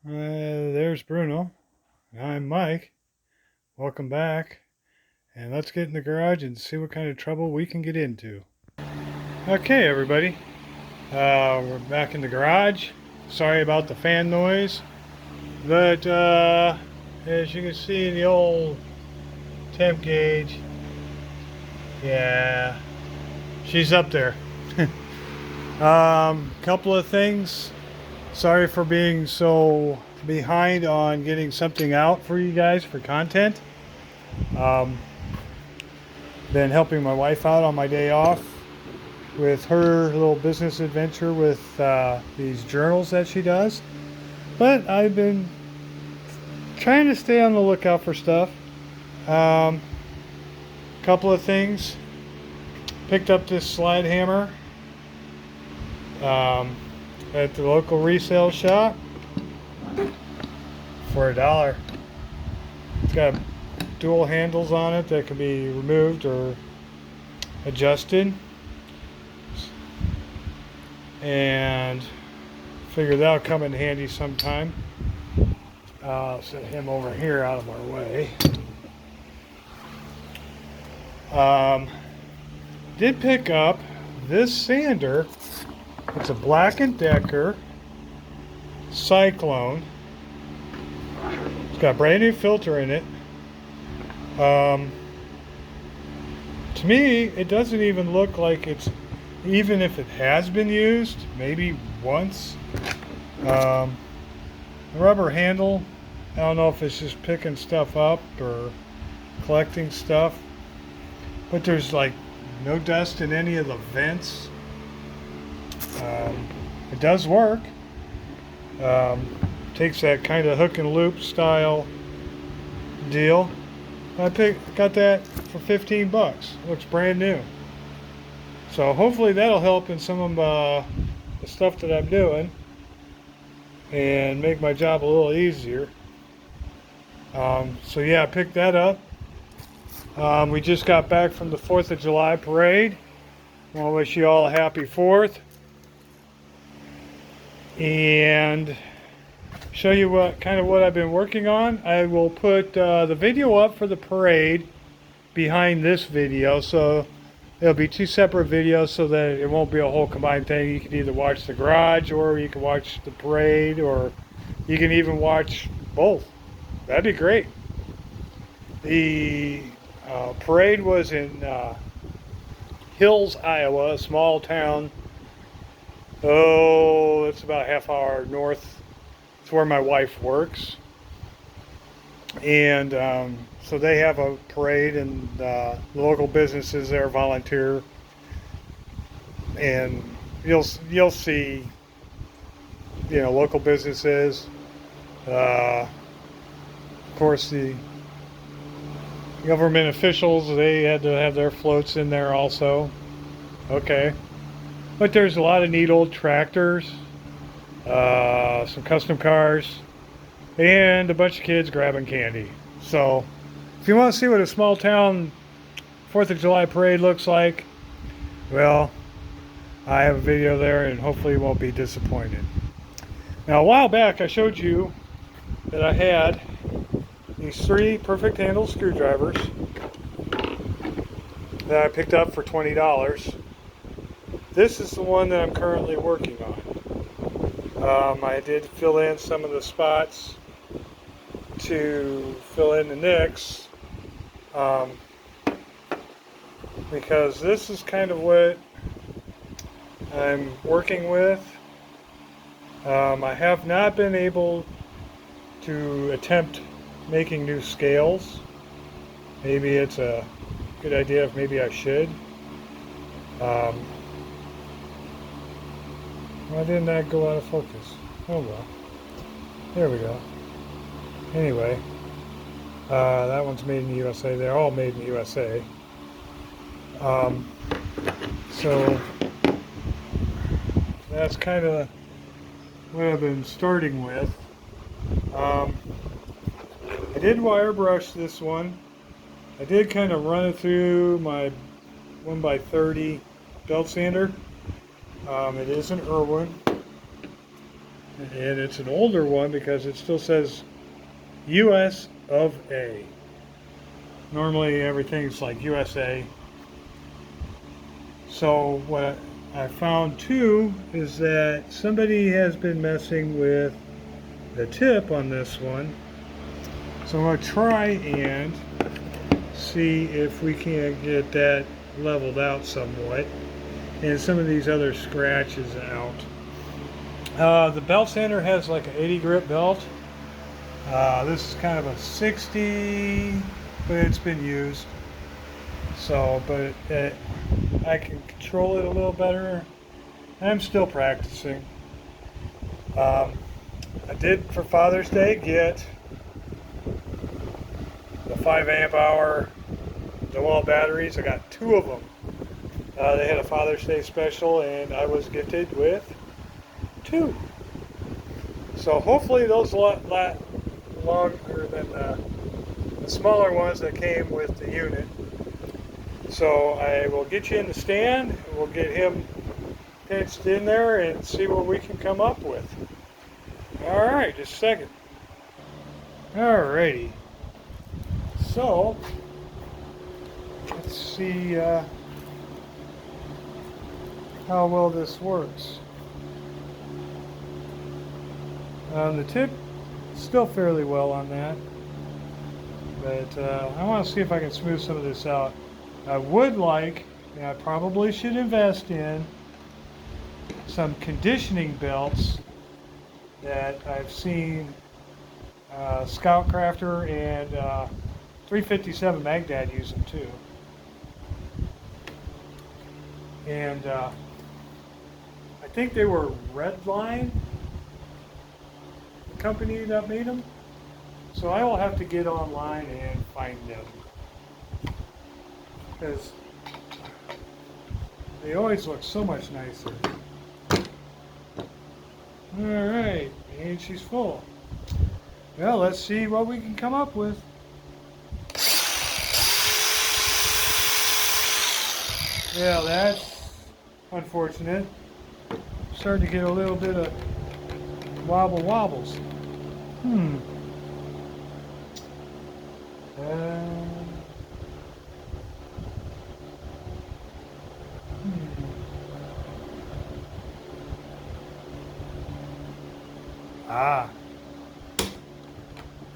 There's Bruno. I'm Mike. Welcome back. And let's get in the garage and see what kind of trouble we can get into. Okay, everybody. We're back in the garage. Sorry about the fan noise. But as you can see, the old temp gauge, yeah, she's up there. Couple of things. Sorry for being so behind on getting something out for you guys for content. Been helping my wife out on my day off with her little business adventure with these journals that she does. But I've been trying to stay on the lookout for stuff. Couple of things. Picked up this slide hammer at the local resale shop for $1. It's got dual handles on it that can be removed or adjusted, and figured that'll come in handy sometime. I'll set him over here out of our way. Did pick up this sander. It's a Black & Decker Cyclone. It's got a brand new filter in it. To me, it doesn't even look like it's, even if it has been used, maybe once. The rubber handle, I don't know if it's just picking stuff up or collecting stuff, but there's like no dust in any of the vents. It does work. Takes that kind of hook and loop style deal. Got that for 15 bucks. Looks brand new. So hopefully that'll help in some of the stuff that I'm doing and make my job a little easier. So yeah, I picked that up. We just got back from the 4th of July parade. I want to wish you all a happy 4th. And show you what I've been working on. I will put the video up for the parade behind this video, so it'll be two separate videos so that it won't be a whole combined thing. You can either watch the garage or you can watch the parade, or you can even watch both. That'd be great. The parade was in Hills, Iowa, a small town. Oh, it's about a half hour north. It's where my wife works. And so they have a parade, and the local businesses there volunteer. And you'll see, local businesses. Of course, the government officials, they had to have their floats in there also. Okay. But there's a lot of neat old tractors, some custom cars, and a bunch of kids grabbing candy. So if you want to see what a small town 4th of July parade looks like, well, I have a video there, and hopefully you won't be disappointed. Now, a while back I showed you that I had these 3 perfect handle screwdrivers that I picked up for $20. This is the one that I'm currently working on. I did fill in some of the spots to fill in the nicks, because this is kind of what I'm working with. I have not been able to attempt making new scales. Maybe it's a good idea if maybe I should. Why didn't that go out of focus? Oh well. There we go. Anyway, that one's made in the USA. They're all made in the USA. So that's kind of what I've been starting with. I did wire brush this one. I did kind of run it through my 1x30 belt sander. It is an Irwin. And it's an older one because it still says US of A. Normally everything's like USA. So what I found too is that somebody has been messing with the tip on this one. So I'm going to try and see if we can get that leveled out somewhat and some of these other scratches out. The belt sander has like an 80 grip belt. This is kind of a 60, but it's been used. So, but I can control it a little better. I'm still practicing. I did for Father's Day get the 5 amp hour DeWalt batteries. I got 2 of them. They had a Father's Day special and I was gifted with 2. So hopefully those a lot longer than the smaller ones that came with the unit. So I will get you in the stand, we'll get him pinched in there and see what we can come up with. Alright, just a second. Alrighty. So, let's see how well this works. The tip, still fairly well on that. But I want to see if I can smooth some of this out. I would like, and I probably should invest in, some conditioning belts that I've seen Scout Crafter and 357 Magdad use them too. And I think they were Redline, the company that made them. So I will have to get online and find them. Because they always look so much nicer. Alright, and she's full. Well, let's see what we can come up with. Yeah, that's unfortunate. Starting to get a little bit of wobbles.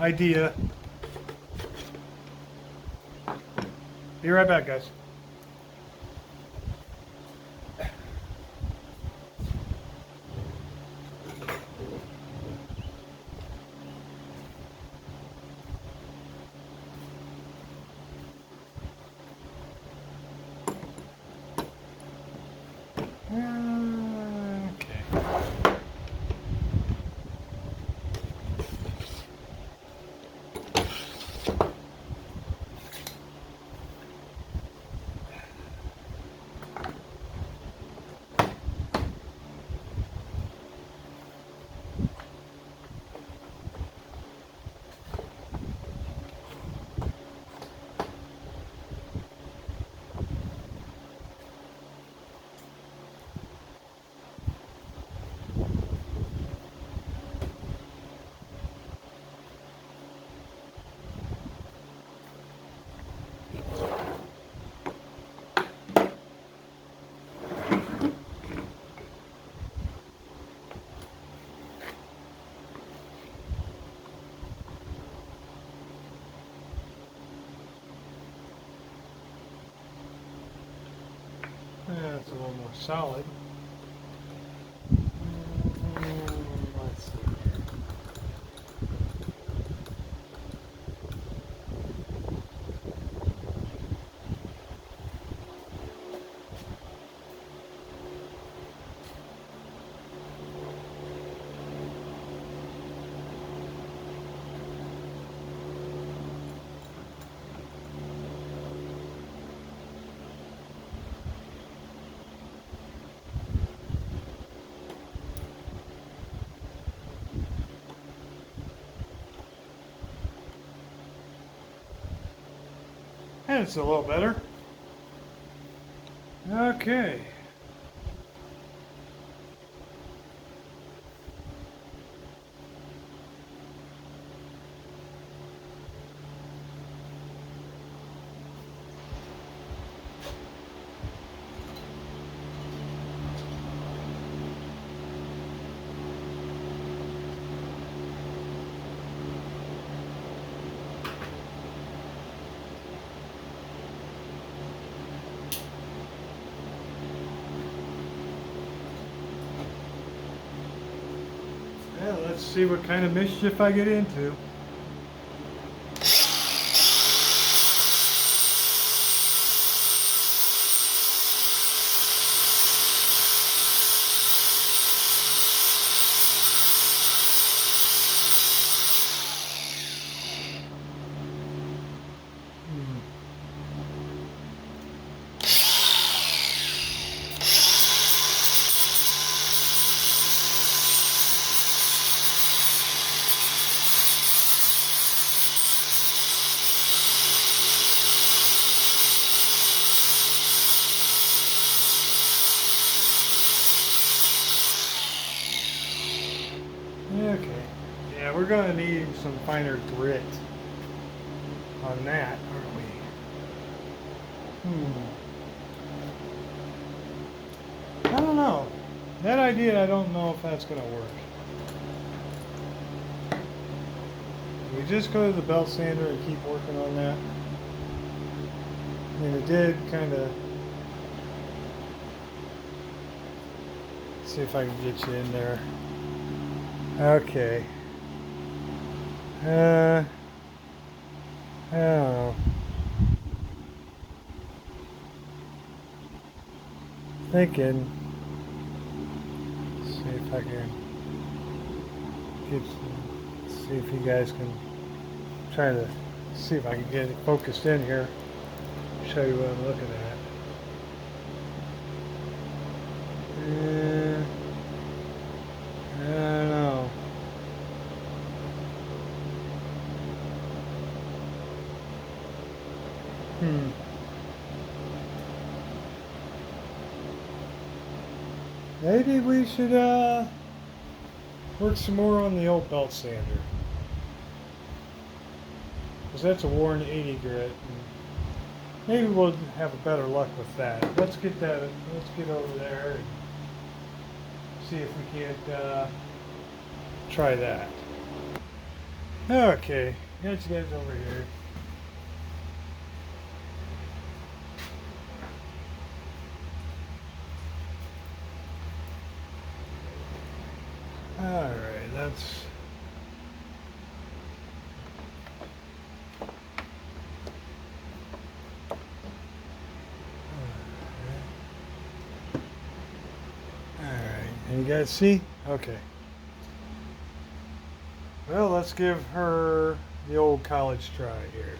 Idea. Be right back, guys. That's a little more solid. Let's see. And it's a little better. Okay. let's see what kind of mischief I get into. Okay. Yeah, we're going to need some finer grit on that, aren't we? I don't know. That idea, I don't know if that's going to work. We just go to the belt sander and keep working on that. I mean, it did kind of... See if I can get you in there. Okay. I don't know. Thinking. See if I can get some, see if you guys can try to see if I can get it focused in here. Show you what I'm looking at. I don't know. Maybe we should work some more on the old belt sander. Because that's a worn 80 grit. And maybe we'll have a better luck with that. Let's get over there and see if we can't try that. Okay, got you guys over here. Alright, that's... Alright, and you guys see? Okay. Well, let's give her the old college try here.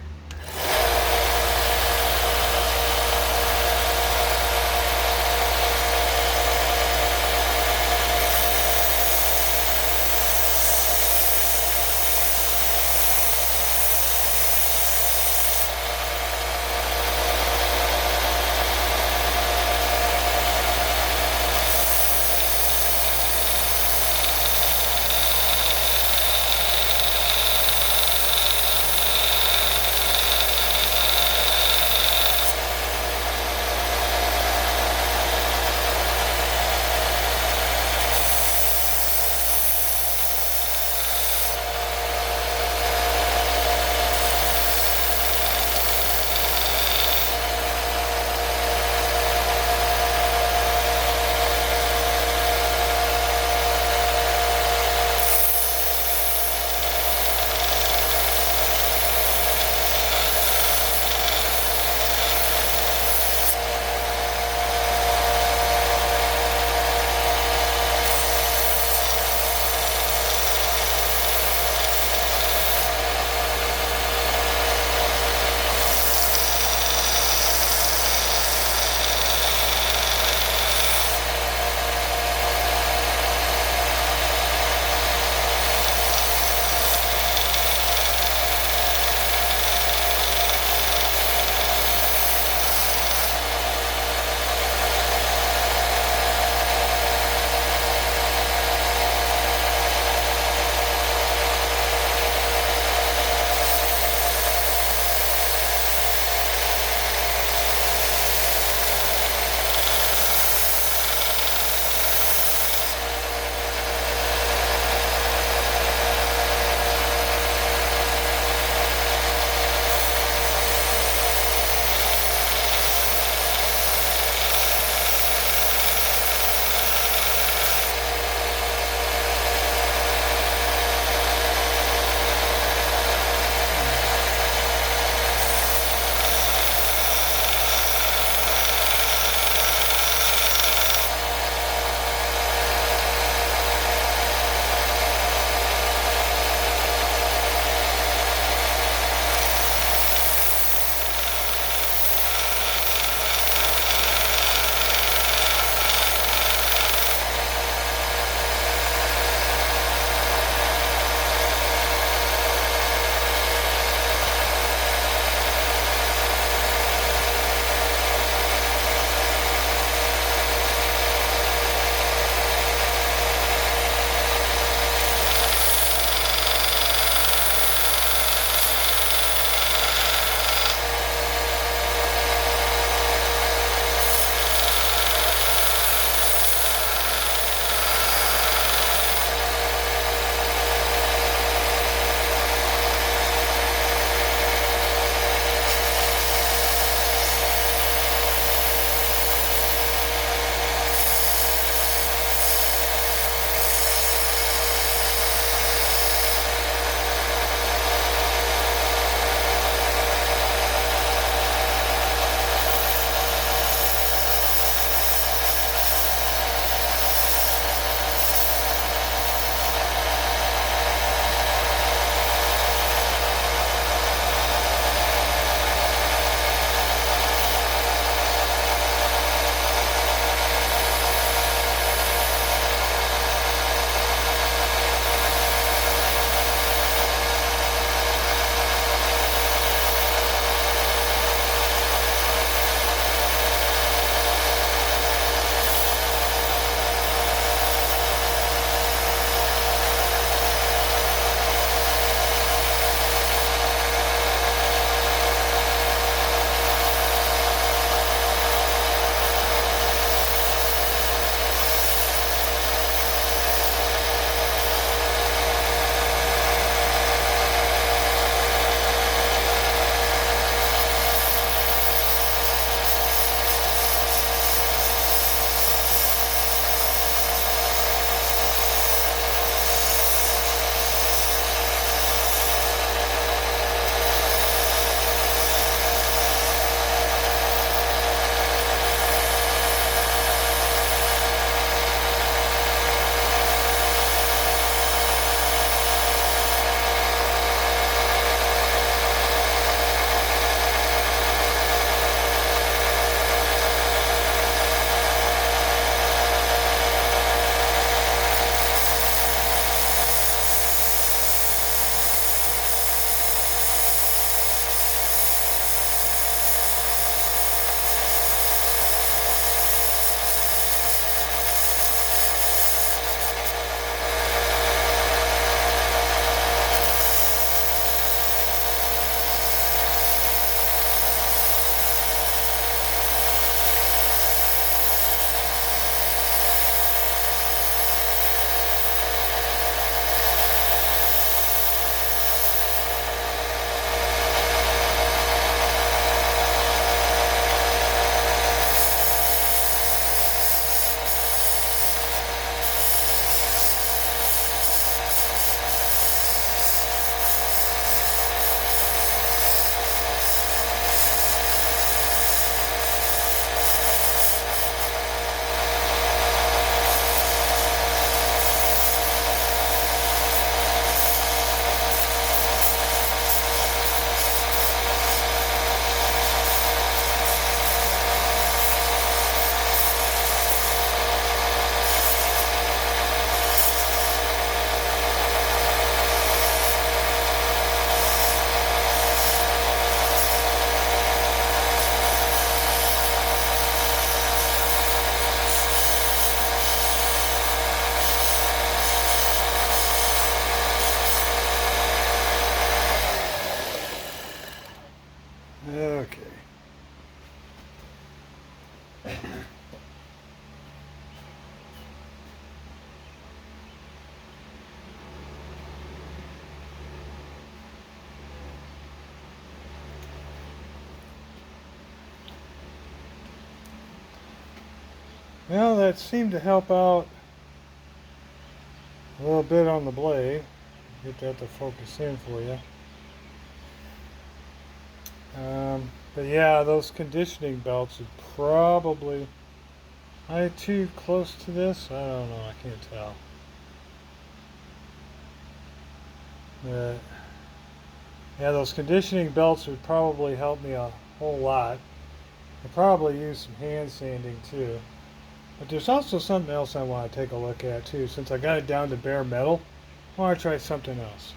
Well, that seemed to help out a little bit on the blade. Get that to focus in for you. But yeah, those conditioning belts would probably... Am I too close to this? I don't know. I can't tell. But yeah, those conditioning belts would probably help me a whole lot. I'd probably use some hand sanding too. But there's also something else I want to take a look at too. Since I got it down to bare metal, I want to try something else.